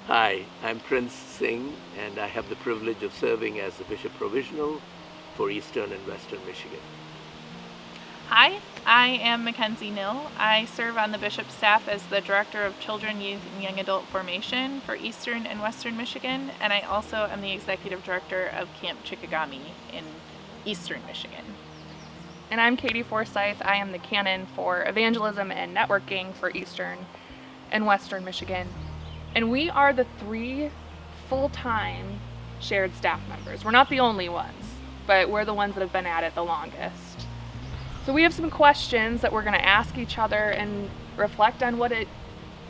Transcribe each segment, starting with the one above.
Hi, I'm Prince Singh, and I have the privilege of serving as the Bishop Provisional for Eastern and Western Michigan. Hi, I am McKenzie Knill. I serve on the bishop's staff as the Director of Children, Youth, and Young Adult Formation for Eastern and Western Michigan, and I also am the Executive Director of Camp Chickagami in Eastern Michigan. And I'm Katie Forsyth. I am the Canon for Evangelism and Networking for Eastern and Western Michigan. And we are the 3 full-time shared staff members. We're not the only ones, but we're the ones that have been at it the longest. So we have some questions that we're going to ask each other and reflect on what it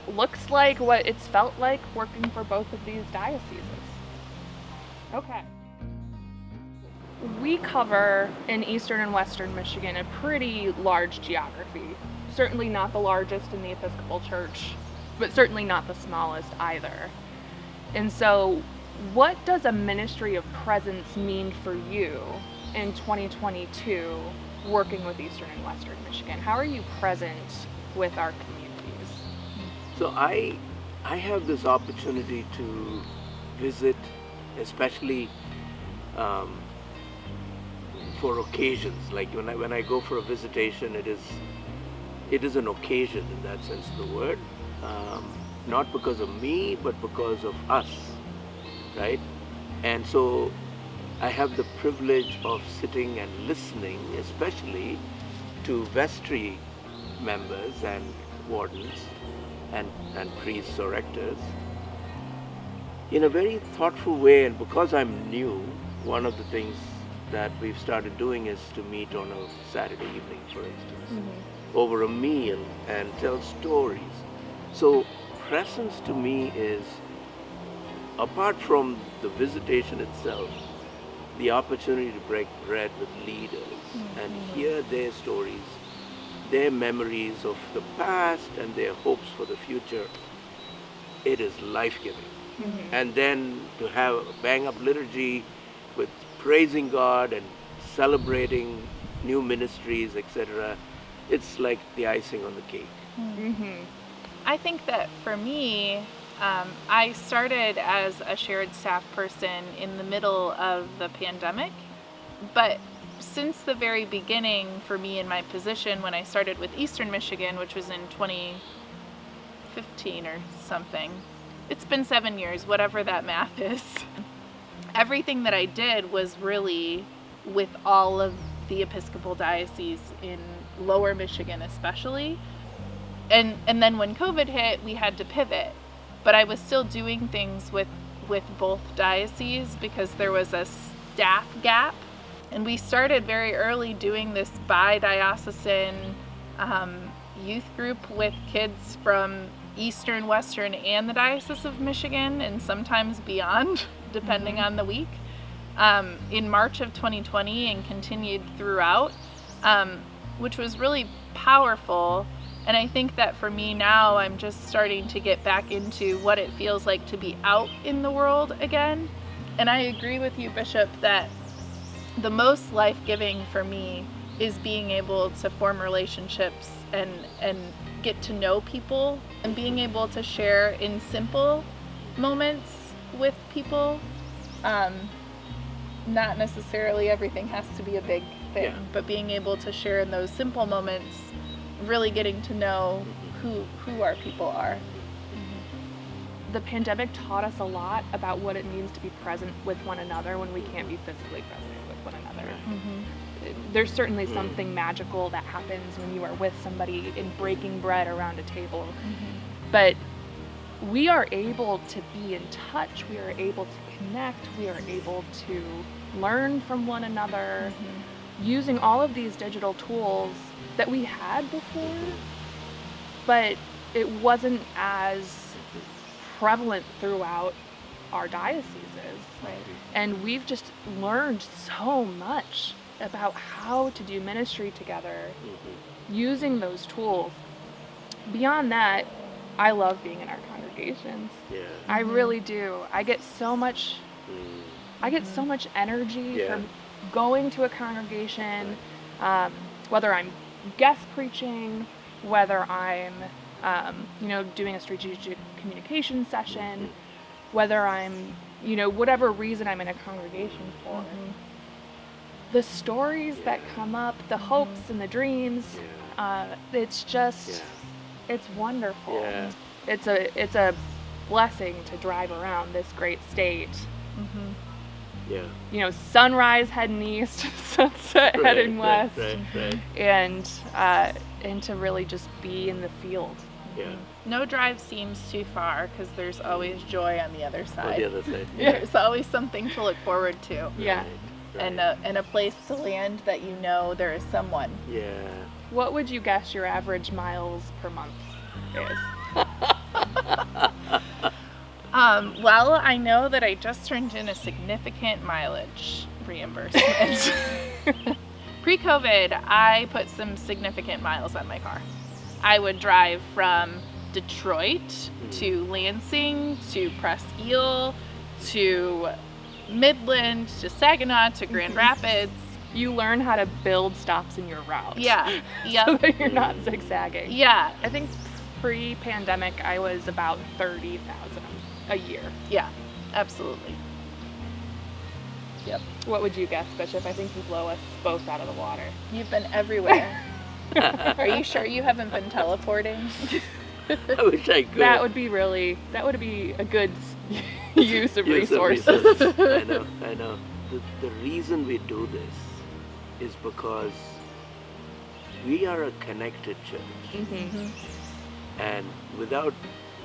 looks like, what it's felt like working for both of these dioceses. Okay. We cover in Eastern and Western Michigan a pretty large geography. Certainly not the largest in the Episcopal Church, but certainly not the smallest either. And so, what does a ministry of presence mean for you in 2022 working with Eastern and Western Michigan? How are you present with our communities? So I have this opportunity to visit, especially for occasions. Like when I go for a visitation, it is an occasion in that sense of the word. Not because of me, but because of us, right? And so I have the privilege of sitting and listening, especially to vestry members and wardens and priests or rectors in a very thoughtful way. And because I'm new, one of the things that we've started doing is to meet on a Saturday evening, for instance, over a meal and tell stories. So presence to me is, apart from the visitation itself, the opportunity to break bread with leaders and hear their stories, their memories of the past and their hopes for the future. It is life-giving. And then to have a bang-up liturgy with praising God and celebrating new ministries, etc., it's like the icing on the cake. I think that for me, I started as a shared staff person in the middle of the pandemic, but since the very beginning for me in my position when I started with Eastern Michigan, which was in 2015 or something, it's been 7 years, whatever that math is. Everything that I did was really with all of the Episcopal dioceses in Lower Michigan especially. And then when COVID hit, we had to pivot. But I was still doing things with both dioceses because there was a staff gap. And we started very early doing this bi-diocesan youth group with kids from Eastern, Western, and the Diocese of Michigan, and sometimes beyond, depending on the week, in March of 2020 and continued throughout, which was really powerful. And I think that for me now, I'm just starting to get back into what it feels like to be out in the world again. And I agree with you, Bishop, that the most life-giving for me is being able to form relationships and get to know people and being able to share in simple moments with people. Not necessarily everything has to be a big thing, but being able to share in those simple moments, really getting to know who our people are. The pandemic taught us a lot about what it means to be present with one another when we can't be physically present with one another. There's certainly something magical that happens when you are with somebody in breaking bread around a table. But we are able to be in touch, we are able to connect, we are able to learn from one another using all of these digital tools that we had before, but it wasn't as prevalent throughout our dioceses. Right. And we've just learned so much about how to do ministry together using those tools. Beyond that, I love being in our congregations. I really do. I get so much energy from going to a congregation, whether I'm guest preaching, whether I'm doing a strategic communication session. whether I'm, whatever reason I'm in a congregation for. The stories that come up, the hopes and the dreams, it's just, it's wonderful. Yeah. It's a blessing to drive around this great state. Yeah. Sunrise heading east, sunset heading west, Right. and to really just be in the field. Yeah. No drive seems too far because there's always joy on the other On side. the other side. There's always something to look forward to. Yeah. Right. And a place to land that you know there is someone. Yeah. What would you guess your average miles per month is? Well, I know that I just turned in a significant mileage reimbursement. Pre-COVID, I put some significant miles on my car. I would drive from Detroit to Lansing to Presque Isle to Midland to Saginaw to Grand Rapids. You learn how to build stops in your route. Yeah. Yep. So that you're not zigzagging. Yeah. I think pre-pandemic I was about 30,000 a year. Yeah. Absolutely. Yep. What would you guess, Bishop? I think you blow us both out of the water. You've been everywhere. Are you sure you haven't been teleporting? I wish I could. That would be a good use of resources. I know. The reason we do this is because we are a connected church. And without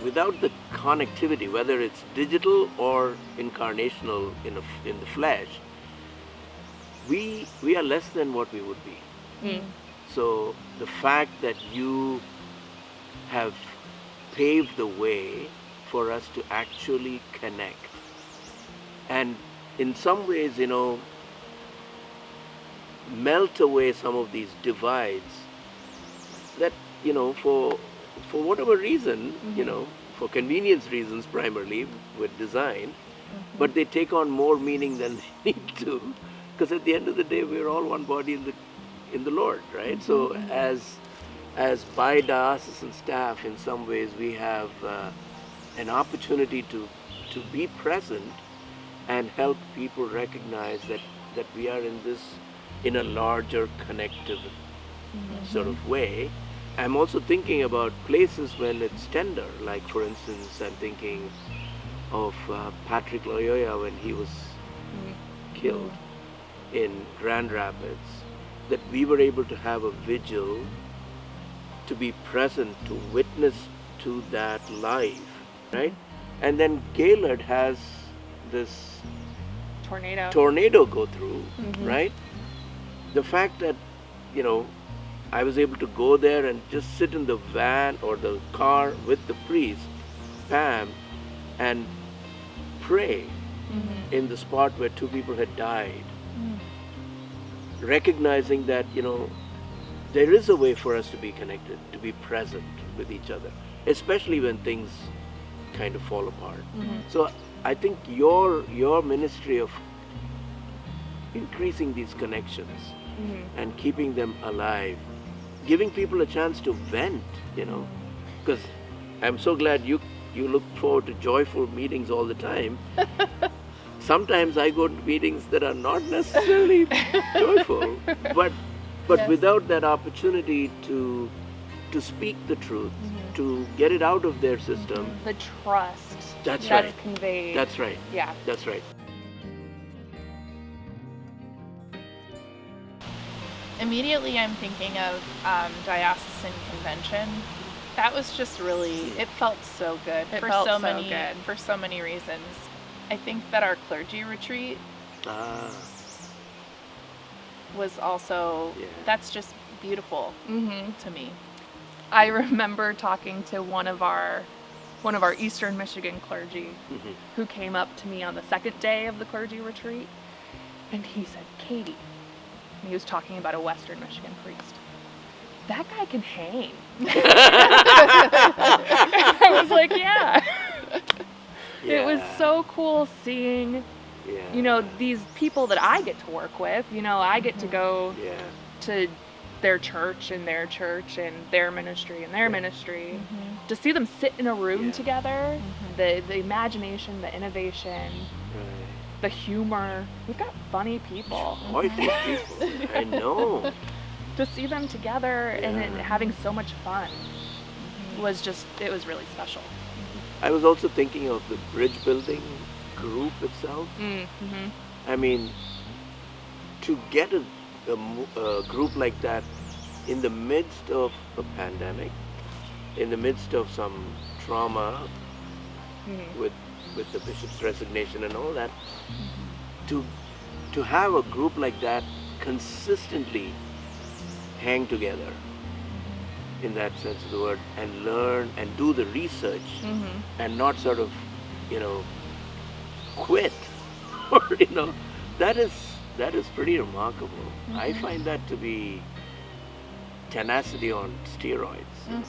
the connectivity, whether it's digital or incarnational in the flesh, we are less than what we would be. So the fact that you have paved the way for us to actually connect, and in some ways, melt away some of these divides that, for whatever reason, for convenience reasons primarily with design, but they take on more meaning than they need to, because at the end of the day, we're all one body in the Lord, right? So as by diocesan staff, in some ways, we have an opportunity to be present and help people recognize that we are in a larger connective sort of way. I'm also thinking about places when it's tender, like for instance, I'm thinking of Patrick Loyola when he was killed in Grand Rapids, that we were able to have a vigil to be present, to witness to that life, right? And then Gaylord has this tornado go through, right? The fact that, I was able to go there and just sit in the van or the car with the priest, Pam, and pray in the spot where 2 people had died, recognizing that, there is a way for us to be connected, to be present with each other, especially when things kind of fall apart. So I think your ministry of increasing these connections and keeping them alive, giving people a chance to vent, because I'm so glad you look forward to joyful meetings all the time. Sometimes I go to meetings that are not necessarily joyful, but without that opportunity to speak the truth, to get it out of their system. The trust That's conveyed. That's right. Yeah. That's right. Immediately I'm thinking of diocesan convention. That was just really, it felt so good It for felt so so many good. for so many reasons. I think that our clergy retreat was also, that's just beautiful to me. I remember talking to one of our Eastern Michigan clergy who came up to me on the second day of the clergy retreat, and he said, "Katie," and he was talking about a Western Michigan priest, "that guy can hang." I was like, yeah. It was so cool seeing, these people that I get to work with. I get to go to their church and their church and their ministry and their ministry. To see them sit in a room together, the imagination, the innovation, the humor. We've got funny people. Joyful people. I know. To see them together and having so much fun was it was really special. I was also thinking of the bridge building group itself. I mean, to get a group like that in the midst of a pandemic, in the midst of some trauma with the bishop's resignation and all that, to have a group like that consistently hang together in that sense of the word and learn and do the research and not sort of, quit or, that is pretty remarkable. I find that to be tenacity on steroids.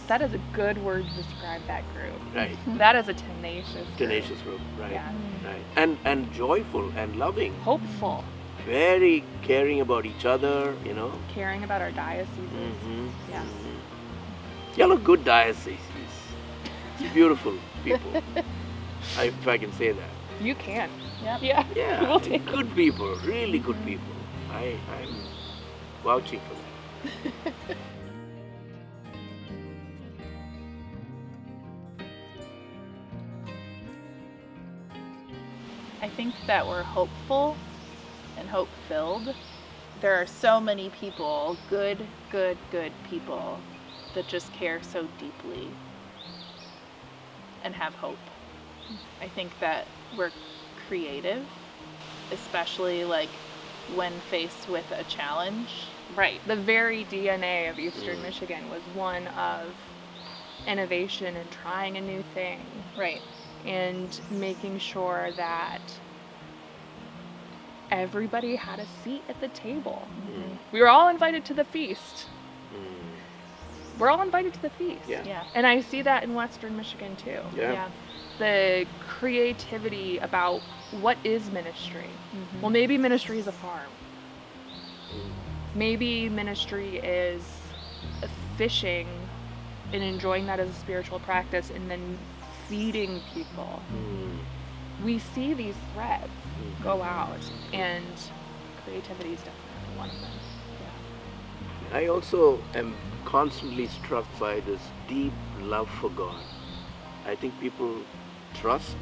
That is a good word to describe that group. Right. That is a tenacious Group, right. Yeah. Right. And joyful and loving. Hopeful. Very caring about each other, Caring about our dioceses. Yeah. Y'all are good dioceses. Beautiful people. If I can say that. You can. Yep. Yeah. Yeah, We'll take good people, really good people. I'm vouching for that. I think that we're hopeful and hope-filled. There are so many people, good people, that just care so deeply and have hope. I think that we're creative, especially like when faced with a challenge. Right. The very DNA of Eastern Michigan was one of innovation and trying a new thing. Right. And making sure that everybody had a seat at the table. We were all invited to the feast. We're all invited to the feast. Yeah. And I see that in Western Michigan too. Yeah. The creativity about what is ministry. Well, maybe ministry is a farm. Maybe ministry is fishing and enjoying that as a spiritual practice and then feeding people. We see these threads go out, and creativity is definitely one of them. I also am constantly struck by this deep love for God. I think people trust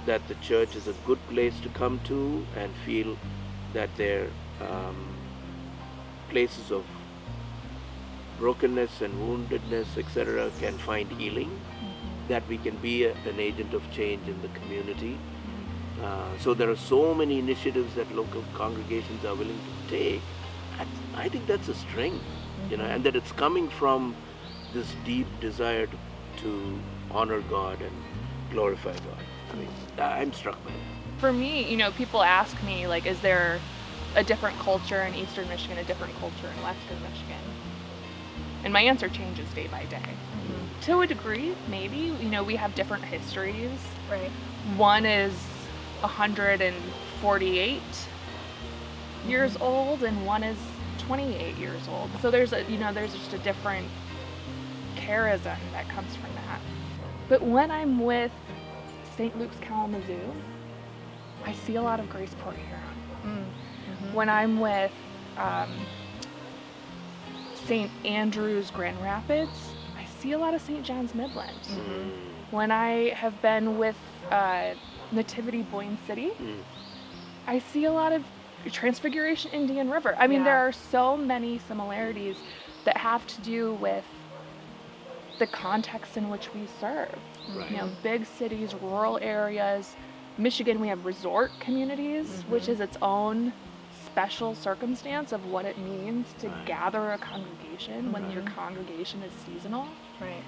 that the church is a good place to come to and feel that their places of brokenness and woundedness, etc., can find healing, that we can be an agent of change in the community. So there are so many initiatives that local congregations are willing to take. I think that's a strength, and that it's coming from this deep desire to honor God and glorify God. I mean, I'm struck by that. For me, people ask me, like, is there a different culture in Eastern Michigan, a different culture in Western Michigan? And my answer changes day by day. To a degree, maybe. We have different histories. Right. One is 148 years old, and one is 28 years old. So there's just a different charism that comes from that. But when I'm with St. Luke's Kalamazoo, I see a lot of Graceport Huron. When I'm with St. Andrews Grand Rapids, I see a lot of St. John's Midland. When I have been with Nativity Boyne City, I see a lot of Transfiguration Indian River. I mean, there are so many similarities that have to do with the context in which we serve. Right. Big cities, rural areas. Michigan, we have resort communities, which is its own special circumstance of what it means to gather a congregation when your congregation is seasonal. Right.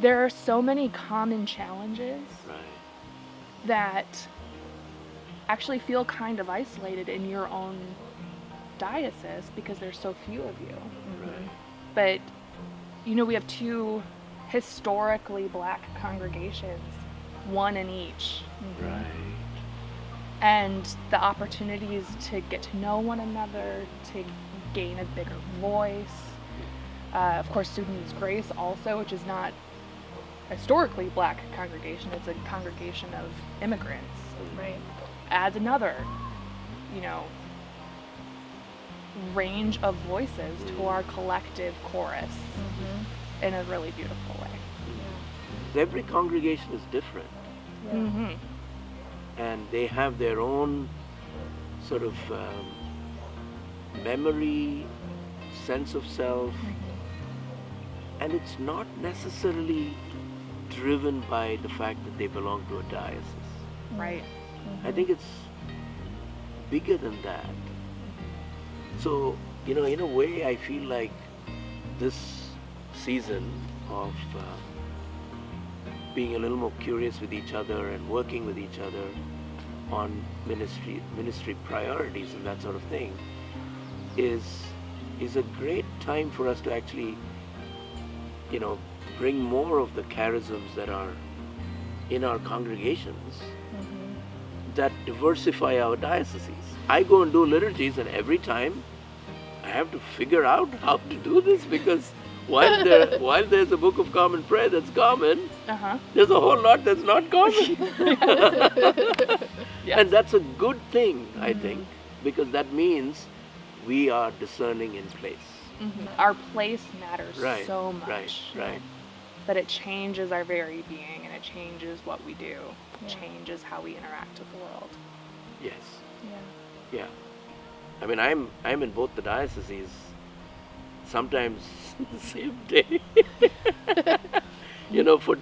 There are so many common challenges that actually feel kind of isolated in your own diocese because there's so few of you. But, we have two historically black congregations, one in each. Right. And the opportunities to get to know one another, to gain a bigger voice. Of course, Students' Grace also, which is not a historically black congregation, it's a congregation of immigrants. Right. Adds another, range of voices to our collective chorus in a really beautiful way. Every congregation is different, Mm-hmm. and they have their own sort of memory, sense of self, and it's not necessarily driven by the fact that they belong to a diocese. Right. I think it's bigger than that. So, in a way, I feel like this season of being a little more curious with each other and working with each other on ministry priorities and that sort of thing is a great time for us to actually, bring more of the charisms that are in our congregations that diversify our dioceses. I go and do liturgies, and every time I have to figure out how to do this, because while there's a Book of Common Prayer that's common, there's a whole lot that's not common. Yes. And that's a good thing, I think, because that means we are discerning in place. Our place matters Right, so much. right. That it changes our very being, and it changes what we do. It Yeah. changes how we interact with the world. Yes. Yeah. Yeah. I mean, I'm in both the dioceses, sometimes the same day,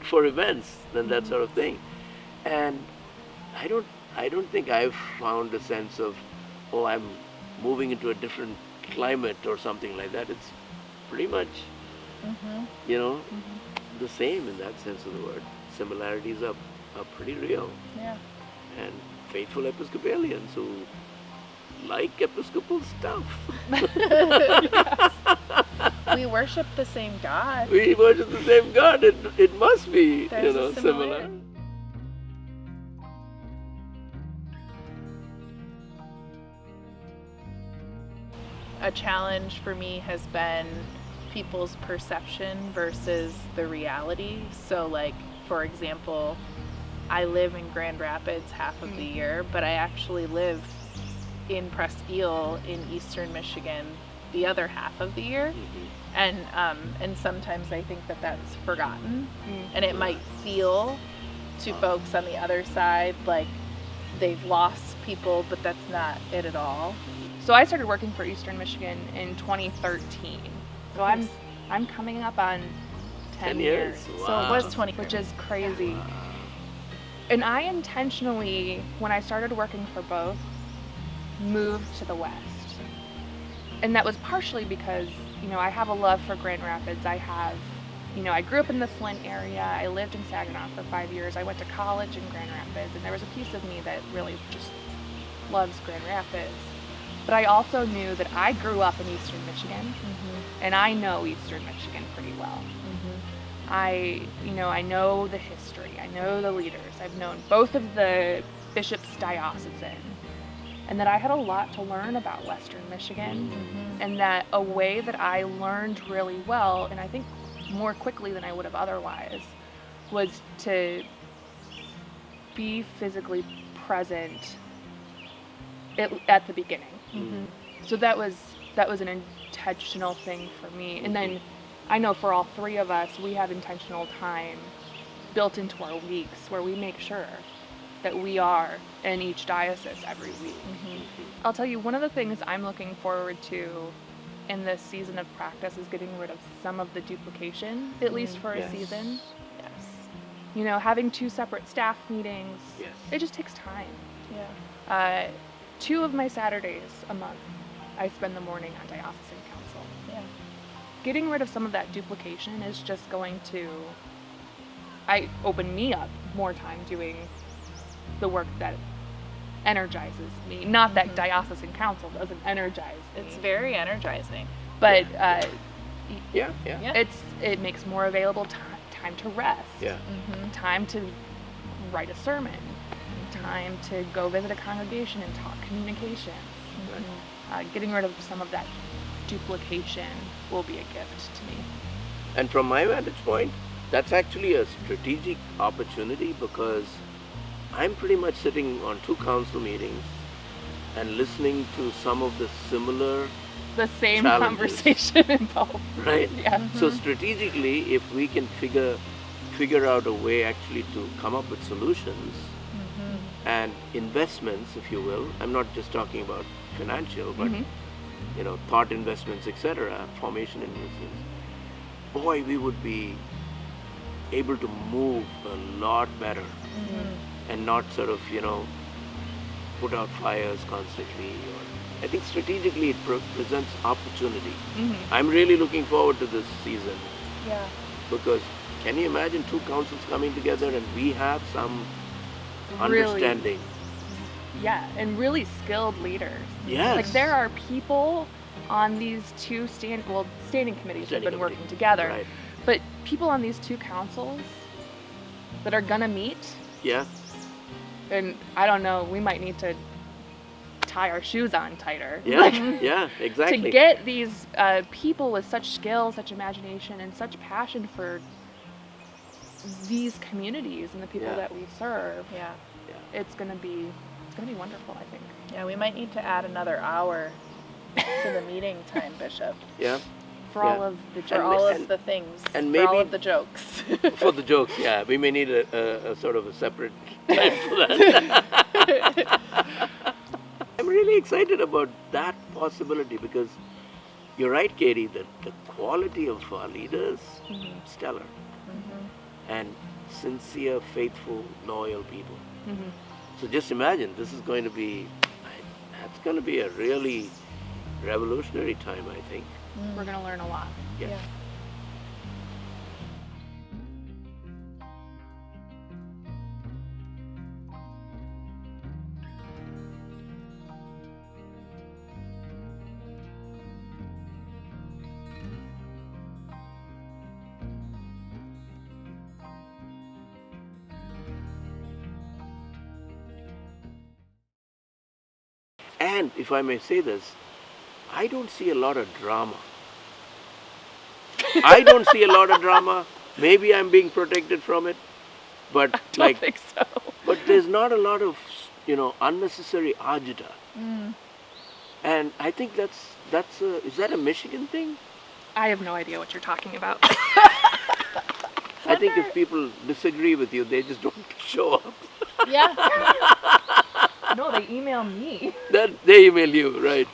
for events and that sort of thing. And I don't think I've found a sense of, I'm moving into a different climate or something like that. It's pretty much, the same in that sense of the word. Similarities are pretty real. Yeah. And faithful Episcopalians who like Episcopal stuff. We worship the same God. We worship the same God. It must be, There's a similar. similarity. A challenge for me has been people's perception versus the reality. So, like, for example, I live in Grand Rapids half of the year, but I actually live in Presqu'Isle in eastern Michigan the other half of the year. And sometimes I think that that's forgotten, and it might feel to folks on the other side like they've lost people, but that's not it at all. So I started working for Eastern Michigan in 2013. So I'm coming up on 10 years. Wow. So it was 20, Which is crazy. And I intentionally, when I started working for both, moved to the West. And that was partially because, I have a love for Grand Rapids. I grew up in the Flint area. I lived in Saginaw for 5 years. I went to college in Grand Rapids, and there was a piece of me that really just loves Grand Rapids. But I also knew that I grew up in Eastern Michigan, and I know Eastern Michigan pretty well. I know the history. I know the leaders. I've known both of the bishops diocesan, and that I had a lot to learn about Western Michigan, and that a way that I learned really well, and I think more quickly than I would have otherwise, was to be physically present at the beginning. So that was an intentional thing for me. And then I know for all three of us, we have intentional time built into our weeks where we make sure that we are in each diocese every week. I'll tell you, one of the things I'm looking forward to in this season of practice is getting rid of some of the duplication, at least for a season. Yes. Having 2 separate staff meetings, it just takes time. 2 of my Saturdays a month, I spend the morning on diocesan council. Getting rid of some of that duplication is just going to open me up more time doing the work that energizes me. Not that diocesan council doesn't energize me. It's very energizing. But it makes more available time to rest. Time to write a sermon. Time to go visit a congregation and talk communications. Getting rid of some of that duplication will be a gift to me. And from my vantage point, that's actually a strategic opportunity because I'm pretty much sitting on 2 council meetings and listening to some of the similar The same challenges. Conversation involved. Right? Yeah. So strategically, if we can figure out a way actually to come up with solutions and investments, if you will, I'm not just talking about financial, but thought investments, etc., formation investments, boy, we would be able to move a lot better and not sort of, put out fires constantly. I think strategically it presents opportunity. I'm really looking forward to this season Yeah. because can you imagine 2 councils coming together and we have some Really, understanding? yeah, and really skilled leaders. Yes. Like there are people on these 2 standing committees that have been working together, Right. but people on these 2 councils that are gonna meet, Yeah. and I don't know, we might need to tie our shoes on tighter. Yeah. Like, Yeah. Exactly. to get these people with such skill, such imagination, and such passion for these communities and the people Yeah. that we serve, Yeah. it's gonna be wonderful, I think. Yeah, we might need to add another hour to the meeting time, Bishop. Yeah. For all of the For jokes. all and- of the things. and for all maybe- of the jokes. For the jokes, yeah. We may need a sort of a separate time for that. I'm really excited about that possibility because you're right, Katie, that the quality of our leaders, stellar. And sincere, faithful, loyal people. So just imagine, this is going to be, that's going to be a really revolutionary time, I think. We're gonna learn a lot. Yeah. Yeah. And if I may say this, I don't see a lot of drama. I don't see a lot of drama. Maybe I'm being protected from it, but I think so. but there's not a lot of unnecessary agita. And I think is that a Michigan thing? I have no idea what you're talking about. I think if people disagree with you, they just don't show up. Yeah. No, they email me. That they email you, right?